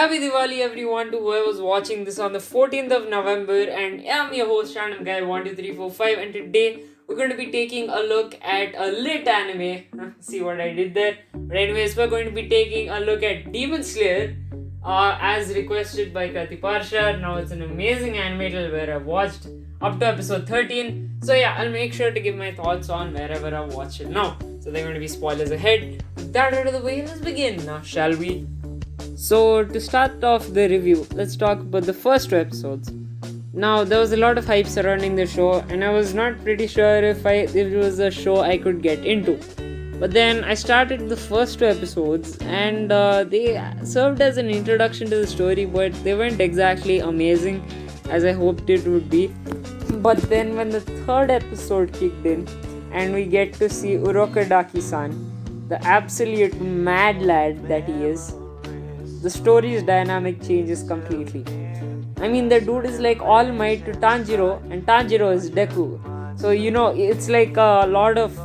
Happy Diwali everyone to whoever's watching this on the 14th of November, and I'm your host Random Guy 12345, and today we're going to be taking a look at a lit anime. See what I did there? But anyways, we're going to be taking a look at Demon Slayer as requested by Krati Parshar. Now it's an amazing anime where I've watched up to episode 13. So yeah, I'll make sure to give my thoughts on wherever I've watched it now. So there are going to be spoilers ahead. With that out of the way, let's begin now, shall we? So, to start off the review, let's talk about the first two episodes. Now, there was a lot of hype surrounding the show, and I was not pretty sure if it was a show I could get into. But then I started the first two episodes, and they served as an introduction to the story, but they weren't exactly amazing as I hoped it would be. But then, when the third episode kicked in, and we get to see Uroka Daki-san, the absolute mad lad that he is, the story's dynamic changes completely. I mean, the dude is like All Might to Tanjiro, and Tanjiro is Deku. So, it's like a lot of,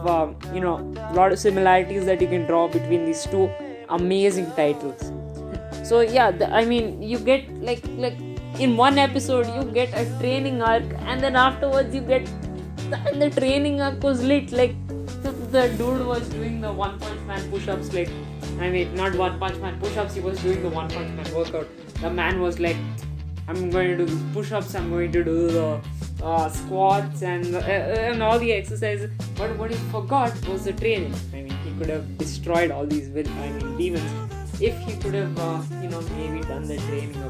similarities that you can draw between these two amazing titles. So, yeah, you get, like, in one episode, you get a training arc, and then afterwards you get, and the training arc was lit, like, the dude was doing the One Punch Man push-ups, not One Punch Man push-ups, he was doing the One Punch Man workout. The man was like, I'm going to do the push-ups, I'm going to do the squats and all the exercises. But what he forgot was the training. He could have destroyed all these demons if he could have, maybe done the training a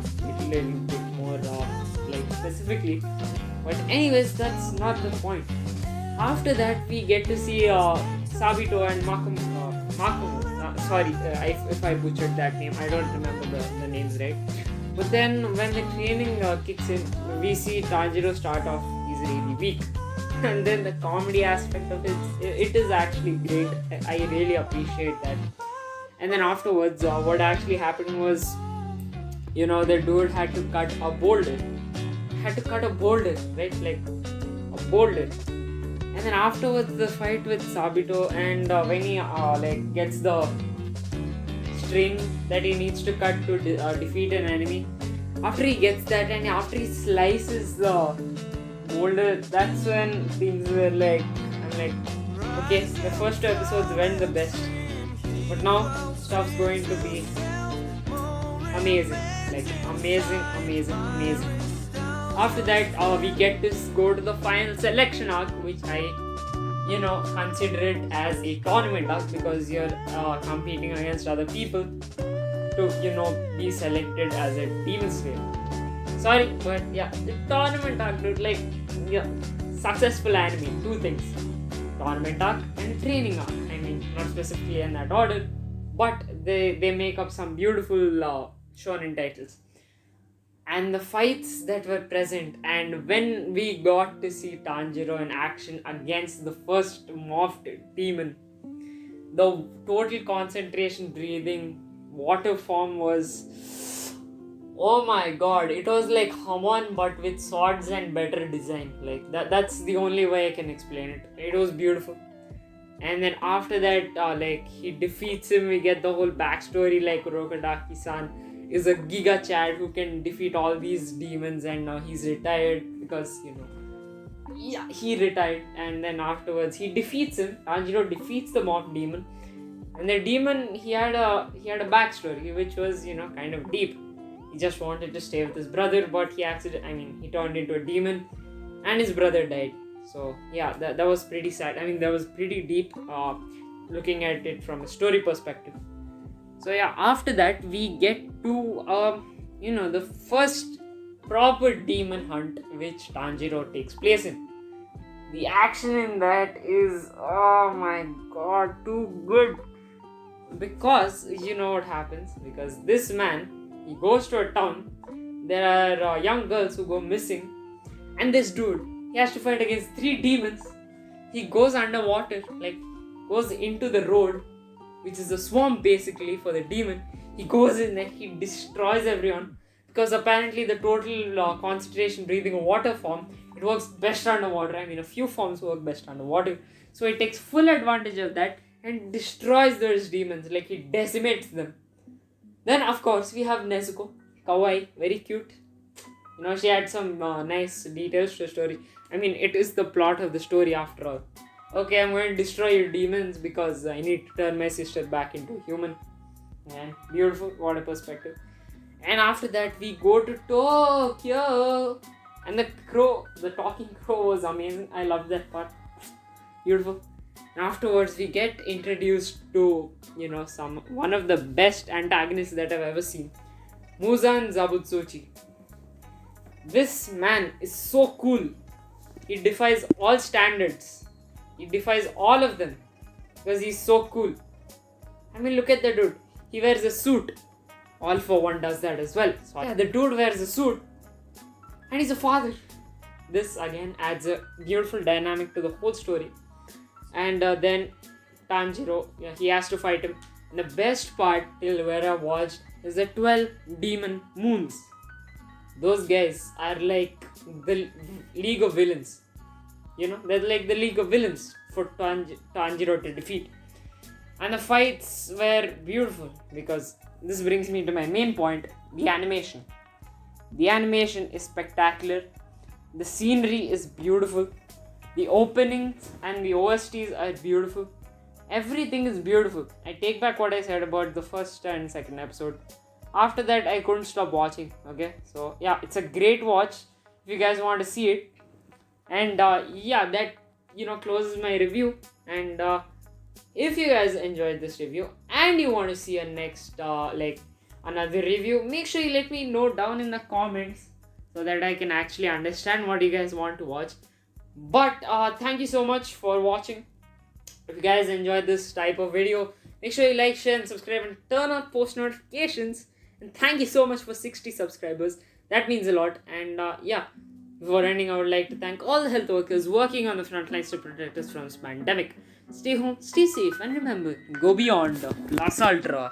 little bit more, specifically. But anyways, that's not the point. After that, we get to see Sabito and Makomo. If I butchered that name, I don't remember the names right. But then when the training kicks in, we see Tanjiro start off, he's really weak. And then the comedy aspect of it is actually great. I really appreciate that. And then afterwards, what actually happened was, the dude had to cut a boulder. Right? Like a boulder. And then afterwards, the fight with Sabito, and when he gets the string that he needs to cut to defeat an enemy. After he gets that, and after he slices the boulder, that's when things were okay, the first two episodes went the best, but now stuff's going to be amazing. After that, we get to go to the final selection arc, which I, consider it as a tournament arc because you're competing against other people to, be selected as a Demon Slayer. Sorry, but yeah, the tournament arc, dude, successful anime, two things. Tournament arc and training arc. Not specifically in that order, but they make up some beautiful shonen titles. And the fights that were present, and when we got to see Tanjiro in action against the first morphed demon, the total concentration breathing water form was, oh my god, it was like Hamon but with swords and better design. That's the only way I can explain it. It was beautiful. And then after that, he defeats him, we get the whole backstory, like Uroka Daki-san is a Giga Chad who can defeat all these demons, and now he's retired because, he retired. And then afterwards he defeats him. Tanjiro defeats the mock demon, and the demon, he had a backstory which was, kind of deep. He just wanted to stay with his brother, but he turned into a demon and his brother died. So yeah, that was pretty sad. That was pretty deep looking at it from a story perspective. So yeah, after that we get to the first proper demon hunt which Tanjiro takes place in. The action in that is, oh my god, too good. Because you know what happens, because this man, he goes to a town, there are young girls who go missing, and this dude, he has to fight against 3 demons. He goes underwater, goes into the road, which is a swamp basically for the demon. He goes in there, he destroys everyone, because apparently the total concentration breathing of water form, it works best underwater. A few forms work best underwater. So he takes full advantage of that and destroys those demons, he decimates them. Then of course we have Nezuko, kawaii, very cute. She had some nice details to the story. I mean, it is the plot of the story after all. Okay, I'm going to destroy your demons because I need to turn my sister back into a human. And beautiful, what a perspective. And after that, we go to Tokyo. And the talking crow was amazing. I love that part. Beautiful. And afterwards, we get introduced to, one of the best antagonists that I've ever seen. Muzan Zabutsuchi. This man is so cool. He defies all standards. He defies all of them. Because he's so cool. I mean, look at the dude. He wears a suit. All for One does that as well. So, yeah, the dude wears a suit. And he's a father. This again adds a beautiful dynamic to the whole story. And then Tanjiro, he has to fight him. And the best part till where I watched is the 12 demon moons. Those guys are like the League of Villains. They're like the League of Villains for Tanjiro to defeat. And the fights were beautiful because this brings me to my main point, the animation. The animation is spectacular. The scenery is beautiful. The openings and the OSTs are beautiful. Everything is beautiful. I take back what I said about the first and second episode. After that, I couldn't stop watching. Okay, so yeah, it's a great watch if you guys want to see it. And that closes my review. And if you guys enjoyed this review and you want to see a next another review, make sure you let me know down in the comments so that I can actually understand what you guys want to watch. But thank you so much for watching. If you guys enjoyed this type of video, make sure you like, share and subscribe and turn on post notifications. And thank you so much for 60 subscribers. That means a lot. And before ending, I would like to thank all the health workers working on the front lines to protect us from this pandemic. Stay home, stay safe, and remember, go beyond Plus Ultra.